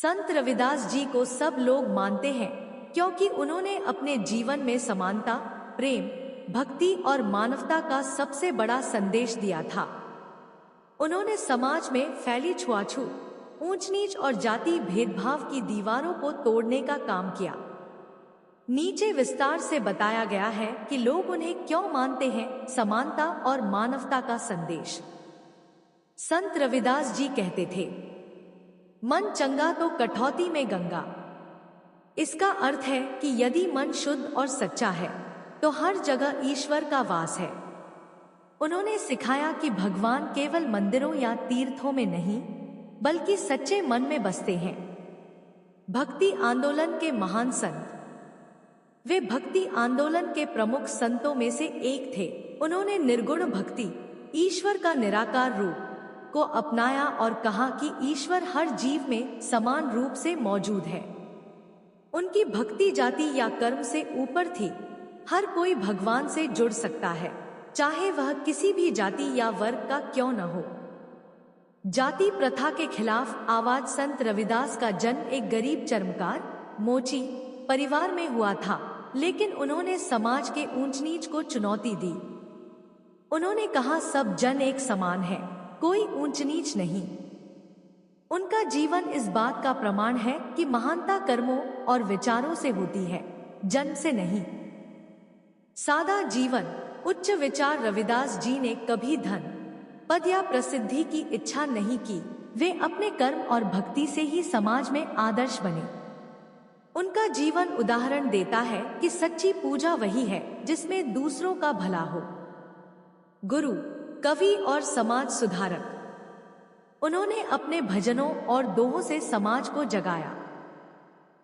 संत रविदास जी को सब लोग मानते हैं क्योंकि उन्होंने अपने जीवन में समानता, प्रेम, भक्ति और मानवता का सबसे बड़ा संदेश दिया था। उन्होंने समाज में फैली छुआछूत, ऊंच नीच और जाति भेदभाव की दीवारों को तोड़ने का काम किया। नीचे विस्तार से बताया गया है कि लोग उन्हें क्यों मानते हैं। समानता और मानवता का संदेश। संत रविदास जी कहते थे, मन चंगा तो कठौती में गंगा। इसका अर्थ है कि यदि मन शुद्ध और सच्चा है तो हर जगह ईश्वर का वास है। उन्होंने सिखाया कि भगवान केवल मंदिरों या तीर्थों में नहीं बल्कि सच्चे मन में बसते हैं। भक्ति आंदोलन के महान संत। वे भक्ति आंदोलन के प्रमुख संतों में से एक थे। उन्होंने निर्गुण भक्ति, ईश्वर का निराकार रूप को अपनाया और कहा कि ईश्वर हर जीव में समान रूप से मौजूद है। उनकी भक्ति जाति या कर्म से ऊपर थी। हर कोई भगवान से जुड़ सकता है, चाहे वह किसी भी जाति या वर्ग का क्यों न हो। जाति प्रथा के खिलाफ आवाज। संत रविदास का जन्म एक गरीब चर्मकार, मोची परिवार में हुआ था, लेकिन उन्होंने समाज के ऊंच नीच को चुनौती दी। उन्होंने कहा, सब जन एक समान है, कोई ऊंच नीच नहीं। उनका जीवन इस बात का प्रमाण है कि महानता कर्मों और विचारों से होती है, जन्म से नहीं। सादा जीवन, उच्च विचार। रविदास जी ने कभी धन, पद या प्रसिद्धि की इच्छा नहीं की। वे अपने कर्म और भक्ति से ही समाज में आदर्श बने। उनका जीवन उदाहरण देता है कि सच्ची पूजा वही है जिसमें दूसरों का भला हो। गुरु, कवि और समाज सुधारक। उन्होंने अपने भजनों और दोहों से समाज को जगाया।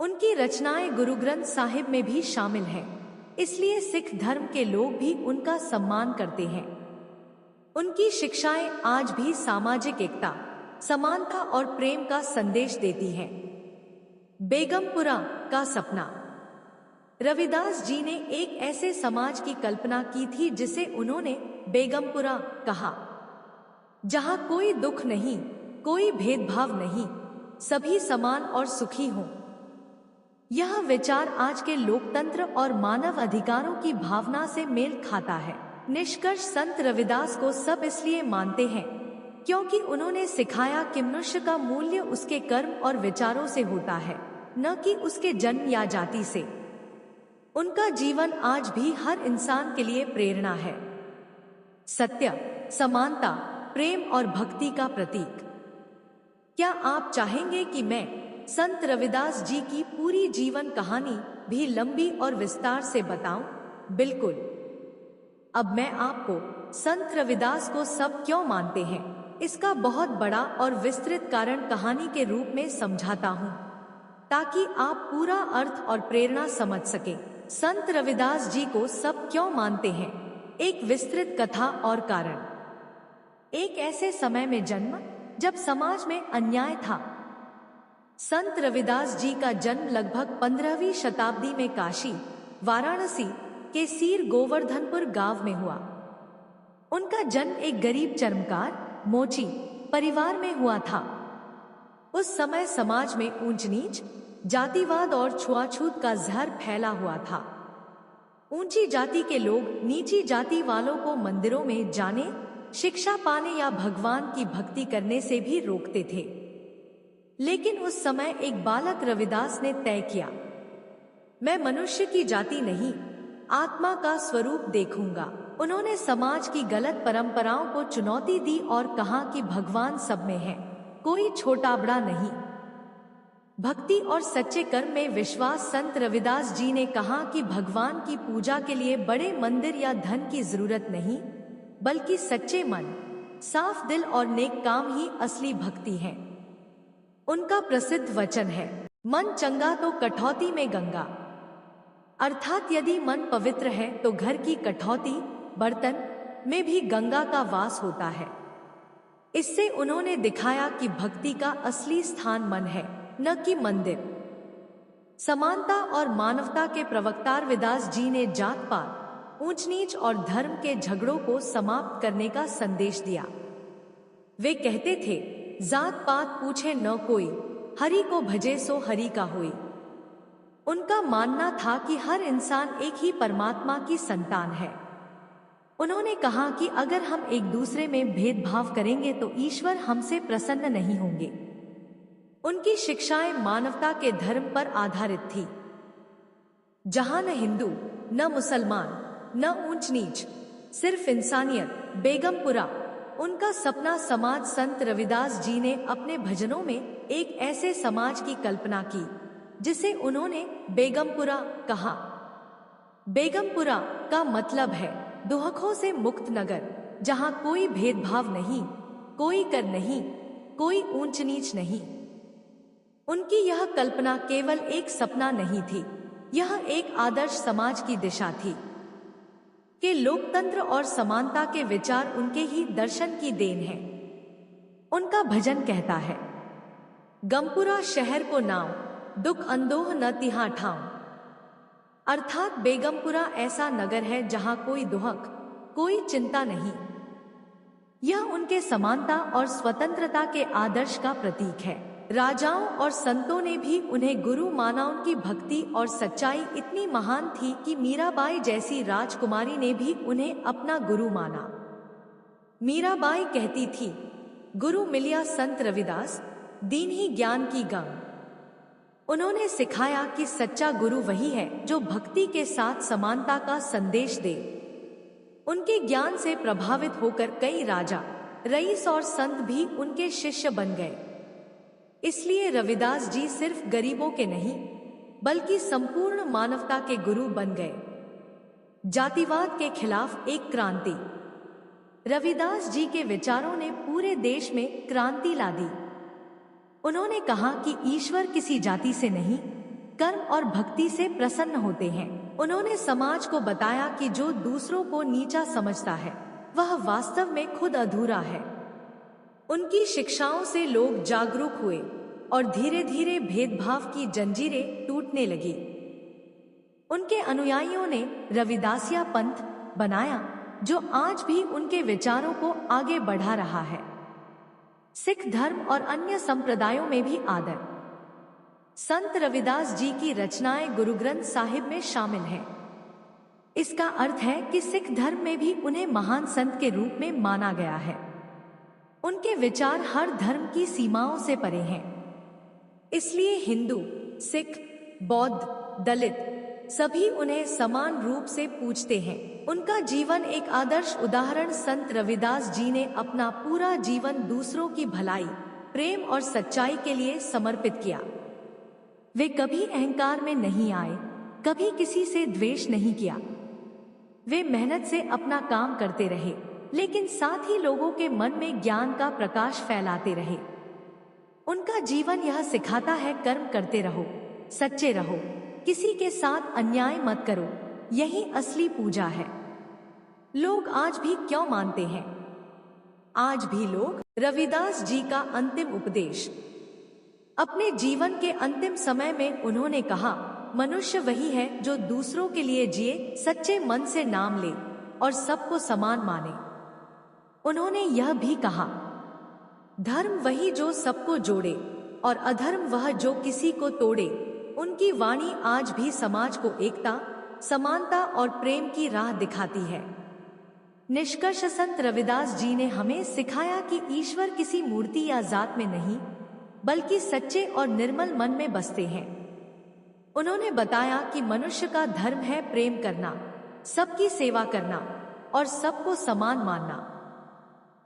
उनकी रचनाएं गुरु ग्रंथ साहिब में भी शामिल हैं, इसलिए सिख धर्म के लोग भी उनका सम्मान करते हैं। उनकी शिक्षाएं आज भी सामाजिक एकता, समानता और प्रेम का संदेश देती हैं। बेगमपुरा का सपना। रविदास जी ने एक ऐसे समाज की कल्पना की थी जिसे उन्होंने बेगमपुरा कहा, जहां कोई दुख नहीं, कोई भेदभाव नहीं, सभी समान और सुखी हों। यह विचार आज के लोकतंत्र और मानव अधिकारों की भावना से मेल खाता है। निष्कर्ष, संत रविदास को सब इसलिए मानते हैं क्योंकि उन्होंने सिखाया कि मनुष्य का मूल्य उसके कर्म और विचारों से होता है, न कि उसके जन्म या जाति से। उनका जीवन आज भी हर इंसान के लिए प्रेरणा है। सत्य, समानता, प्रेम और भक्ति का प्रतीक। क्या आप चाहेंगे कि मैं संत रविदास जी की पूरी जीवन कहानी भी लंबी और विस्तार से बताऊं? बिल्कुल। अब मैं आपको संत रविदास को सब क्यों मानते हैं इसका बहुत बड़ा और विस्तृत कारण कहानी के रूप में समझाता हूं, ताकि आप पूरा अर्थ और प्रेरणा समझ सकें। संत रविदास जी को सब क्यों मानते हैं, एक विस्तृत कथा और कारण। एक ऐसे समय में जन्म जब समाज में अन्याय था। संत रविदास जी का जन्म लगभग 15वीं शताब्दी में काशी, वाराणसी के सीर गोवर्धनपुर गांव में हुआ। उनका जन्म एक गरीब चर्मकार, मोची परिवार में हुआ था। उस समय समाज में ऊंच नीच, जातिवाद और छुआछूत का जहर फैला हुआ था। ऊंची जाति के लोग नीची जाति वालों को मंदिरों में जाने, शिक्षा पाने या भगवान की भक्ति करने से भी रोकते थे। लेकिन उस समय एक बालक रविदास ने तय किया, मैं मनुष्य की जाति नहीं, आत्मा का स्वरूप देखूंगा। उन्होंने समाज की गलत परंपराओं को चुनौती दी और कहा कि भगवान सब में है, कोई छोटा बड़ा नहीं। भक्ति और सच्चे कर्म में विश्वास। संत रविदास जी ने कहा कि भगवान की पूजा के लिए बड़े मंदिर या धन की जरूरत नहीं, बल्कि सच्चे मन, साफ दिल और नेक काम ही असली भक्ति है। उनका प्रसिद्ध वचन है, मन चंगा तो कठौती में गंगा। अर्थात यदि मन पवित्र है तो घर की कठौती, बर्तन में भी गंगा का वास होता है। इससे उन्होंने दिखाया कि भक्ति का असली स्थान मन है, न कि मंदिर। समानता और मानवता के प्रवक्ता रविदास जी ने जात पात, ऊंच नीच और धर्म के झगड़ों को समाप्त करने का संदेश दिया। वे कहते थे, जात पात पूछे न कोई, हरि को भजे सो हरि का होए। उनका मानना था कि हर इंसान एक ही परमात्मा की संतान है। उन्होंने कहा कि अगर हम एक दूसरे में भेदभाव करेंगे तो ईश्वर हमसे प्रसन्न नहीं होंगे। उनकी शिक्षाएं मानवता के धर्म पर आधारित थी, जहां न हिंदू, न मुसलमान, न ऊंच नीच, सिर्फ इंसानियत। बेगमपुरा, उनका सपना समाज। संत रविदास जी ने अपने भजनों में एक ऐसे समाज की कल्पना की जिसे उन्होंने बेगमपुरा कहा। बेगमपुरा का मतलब है दुहखों से मुक्त नगर, जहां कोई भेदभाव नहीं, कोई कर नहीं, कोई ऊंच नीच नहीं। उनकी यह कल्पना केवल एक सपना नहीं थी, यह एक आदर्श समाज की दिशा थी कि लोकतंत्र और समानता के विचार उनके ही दर्शन की देन है। उनका भजन कहता है, गमपुरा शहर को नाव, दुख अंदोह न तिहा ठाव। अर्थात बेगमपुरा ऐसा नगर है जहां कोई दुहक, कोई चिंता नहीं। यह उनके समानता और स्वतंत्रता के आदर्श का प्रतीक है। राजाओं और संतों ने भी उन्हें गुरु माना। उनकी भक्ति और सच्चाई इतनी महान थी कि मीराबाई जैसी राजकुमारी ने भी उन्हें अपना गुरु माना। मीराबाई कहती थी, गुरु मिलिया संत रविदास, दीन ही ज्ञान की गंग। उन्होंने सिखाया कि सच्चा गुरु वही है जो भक्ति के साथ समानता का संदेश दे। उनके ज्ञान से प्रभावित होकर कई राजा, रईस और संत भी उनके शिष्य बन गए। इसलिए रविदास जी सिर्फ गरीबों के नहीं, बल्कि संपूर्ण मानवता के गुरु बन गए। जातिवाद के खिलाफ एक क्रांति। रविदास जी के विचारों ने पूरे देश में क्रांति ला दी। उन्होंने कहा कि ईश्वर किसी जाति से नहीं, कर्म और भक्ति से प्रसन्न होते हैं। उन्होंने समाज को बताया कि जो दूसरों को नीचा समझता है वह वास्तव में खुद अधूरा है। उनकी शिक्षाओं से लोग जागरूक हुए और धीरे धीरे भेदभाव की जंजीरें टूटने लगी। उनके अनुयायियों ने रविदासिया पंथ बनाया जो आज भी उनके विचारों को आगे बढ़ा रहा है। सिख धर्म और अन्य संप्रदायों में भी आदर। संत रविदास जी की रचनाएं गुरु ग्रंथ साहिब में शामिल हैं। इसका अर्थ है कि सिख धर्म में भी उन्हें महान संत के रूप में माना गया है। उनके विचार हर धर्म की सीमाओं से परे हैं। इसलिए हिंदू, सिख, बौद्ध, दलित सभी उन्हें समान रूप से पूजते हैं। उनका जीवन एक आदर्श उदाहरण। संत रविदास जी ने अपना पूरा जीवन दूसरों की भलाई, प्रेम और सच्चाई के लिए समर्पित किया। वे कभी अहंकार में नहीं आए, कभी किसी से द्वेष नहीं किया। वे मेहनत से अपना काम करते रहे, लेकिन साथ ही लोगों के मन में ज्ञान का प्रकाश फैलाते रहे। उनका जीवन यह सिखाता है, कर्म करते रहो, सच्चे रहो, किसी के साथ अन्याय मत करो, यही असली पूजा है। लोग आज भी क्यों मानते हैं? आज भी लोग रविदास जी का अंतिम उपदेश। अपने जीवन के अंतिम समय में उन्होंने कहा, मनुष्य वही है जो दूसरों के लिए जिए, सच्चे मन से नाम ले और सबको समान माने। उन्होंने यह भी कहा, धर्म वही जो सबको जोड़े और अधर्म वह जो किसी को तोड़े। उनकी वाणी आज भी समाज को एकता, समानता और प्रेम की राह दिखाती है। निष्कर्ष, संत रविदास जी ने हमें सिखाया कि ईश्वर किसी मूर्ति या जात में नहीं, बल्कि सच्चे और निर्मल मन में बसते हैं। उन्होंने बताया कि मनुष्य का धर्म है प्रेम करना, सबकी सेवा करना और सबको समान मानना।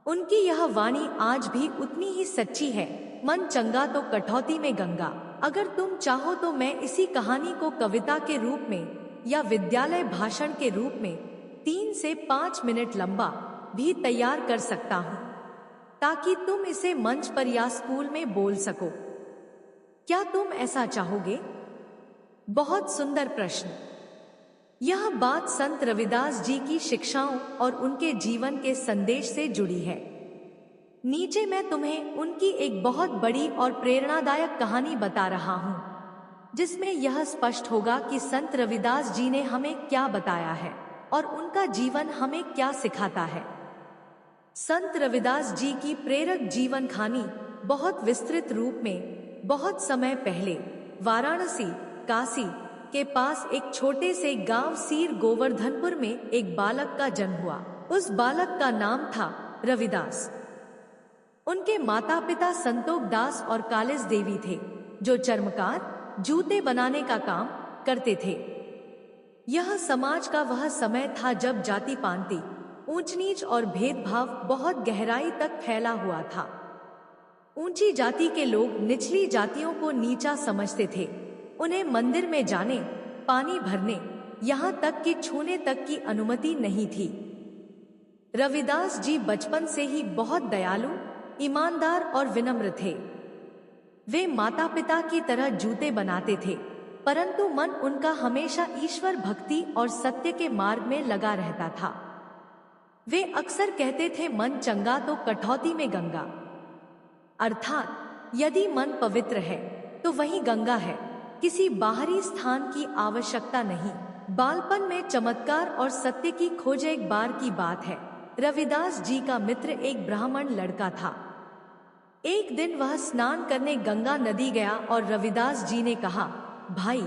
उनकी यह वाणी आज भी उतनी ही सच्ची है। मन चंगा तो कठौती में गंगा। अगर तुम चाहो तो मैं इसी कहानी को कविता के रूप में या विद्यालय भाषण के रूप में 3 से 5 मिनट लंबा भी तैयार कर सकता हूँ, ताकि तुम इसे मंच पर या स्कूल में बोल सको। क्या तुम ऐसा चाहोगे? बहुत सुंदर प्रश्न। यह बात संत रविदास जी की शिक्षाओं और उनके जीवन के संदेश से जुड़ी है। नीचे मैं तुम्हें उनकी एक बहुत बड़ी और प्रेरणादायक कहानी बता रहा हूँ, जिसमें यह स्पष्ट होगा कि संत रविदास जी ने हमें क्या बताया है और उनका जीवन हमें क्या सिखाता है। संत रविदास जी की प्रेरक जीवन कहानी बहुत विस्तृत रूप में बहुत समय पहले वाराणसी, काशी के पास एक छोटे से गांव सीर गोवर्धनपुर में एक बालक का जन्म हुआ। उस बालक का नाम था रविदास। उनके माता पिता संतोष दास और कालिस देवी थे, जो चर्मकार, जूते बनाने का काम करते थे। यह समाज का वह समय था जब जाति पांति, ऊंच नीच और भेदभाव बहुत गहराई तक फैला हुआ था। ऊंची जाति के लोग निचली जातियों को नीचा समझते थे। उन्हें मंदिर में जाने, पानी भरने, यहाँ तक कि छूने तक की अनुमति नहीं थी। रविदास जी बचपन से ही बहुत दयालु, ईमानदार और विनम्र थे। वे माता पिता की तरह जूते बनाते थे, परंतु मन उनका हमेशा ईश्वर भक्ति और सत्य के मार्ग में लगा रहता था। वे अक्सर कहते थे, मन चंगा तो कठौती में गंगा। अर्थात यदि मन पवित्र है तो वही गंगा है, किसी बाहरी स्थान की आवश्यकता नहीं। बालपन में चमत्कार और सत्य की खोज एक बार की बात है। रविदास जी का मित्र एक ब्राह्मण लड़का था। एक दिन वह स्नान करने गंगा नदी गया और रविदास जी ने कहा, भाई,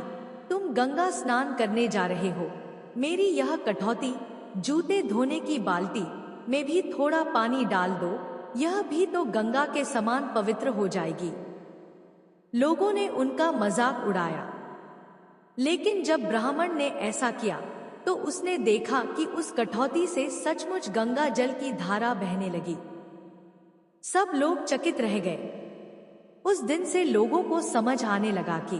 तुम गंगा स्नान करने जा रहे हो, मेरी यह कठौती, जूते धोने की बाल्टी में भी थोड़ा पानी डाल दो, यह भी तो गंगा के समान पवित्र हो जाएगी। लोगों ने उनका मजाक उड़ाया, लेकिन जब ब्राह्मण ने ऐसा किया तो उसने देखा कि उस कठौती से सचमुच गंगा जल की धारा बहने लगी। सब लोग चकित रह गए। उस दिन से लोगों को समझ आने लगा कि